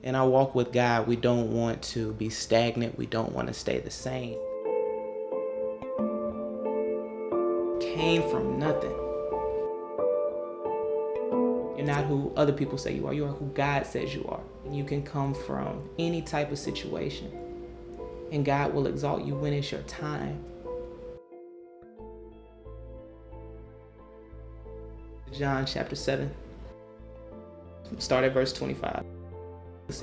In our walk with God, we don't want to be stagnant. We don't want to stay the same. Came from nothing. You're not who other people say you are. You are who God says you are. And you can come from any type of situation. And God will exalt you when it's your time. John chapter 7. Start at verse 25.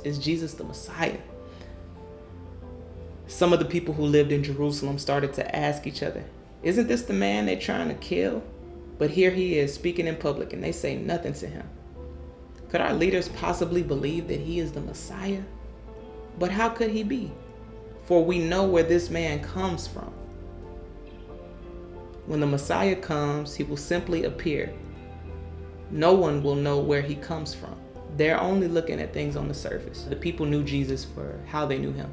Is Jesus the Messiah? Some of the people who lived in Jerusalem started to ask each other, isn't this the man they're trying to kill? But here he is speaking in public and they say nothing to him. Could our leaders possibly believe that he is the Messiah? But how could he be? For we know where this man comes from. When the Messiah comes, he will simply appear. No one will know where he comes from. They're only looking at things on the surface. The people knew Jesus for how they knew him,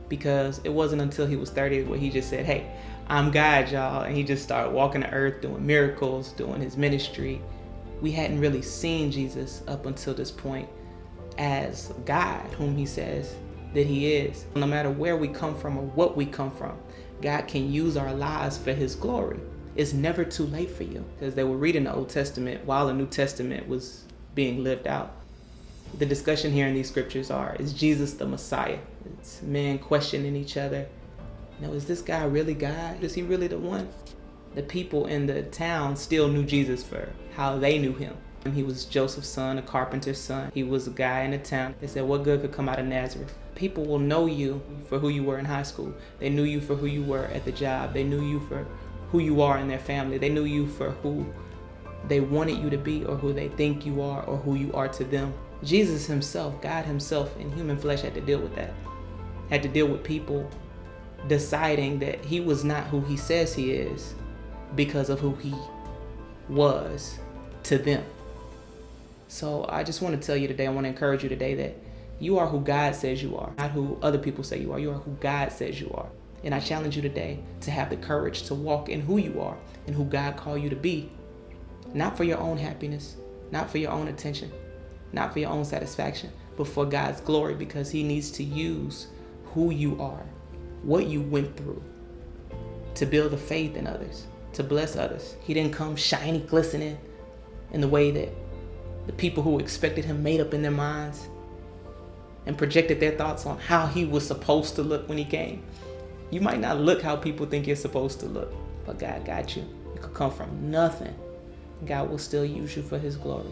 because it wasn't until he was 30 where he just said, hey, I'm God, y'all. And he just started walking the earth, doing miracles, doing his ministry. We hadn't really seen Jesus up until this point as God, whom he says that he is. No matter where we come from or what we come from, God can use our lives for his glory. It's never too late for you, because they were reading the Old Testament while the New Testament was being lived out. The discussion here in these scriptures is Jesus the Messiah? It's men questioning each other. Is this guy really God? Is he really the one? The people in the town still knew Jesus for how they knew him. He was Joseph's son, a carpenter's son. He was a guy in the town. They said, what good could come out of Nazareth? People will know you for who you were in high school. They knew you for who you were at the job. They knew you for who you are in their family. They knew you for who they wanted you to be, or who they think you are, or who you are to them. Jesus himself, God himself in human flesh, had to deal with that. Had to deal with people deciding that he was not who he says he is because of who he was to them. So I just want to tell you today, I want to encourage you today that you are who God says you are, not who other people say you are. You are who God says you are. And I challenge you today to have the courage to walk in who you are and who God called you to be. Not for your own happiness, not for your own attention, not for your own satisfaction, but for God's glory, because he needs to use who you are, what you went through, to build a faith in others, to bless others. He didn't come shiny, glistening in the way that the people who expected him made up in their minds and projected their thoughts on how he was supposed to look when he came. You might not look how people think you're supposed to look, but God got you. You could come from nothing. God will still use you for his glory.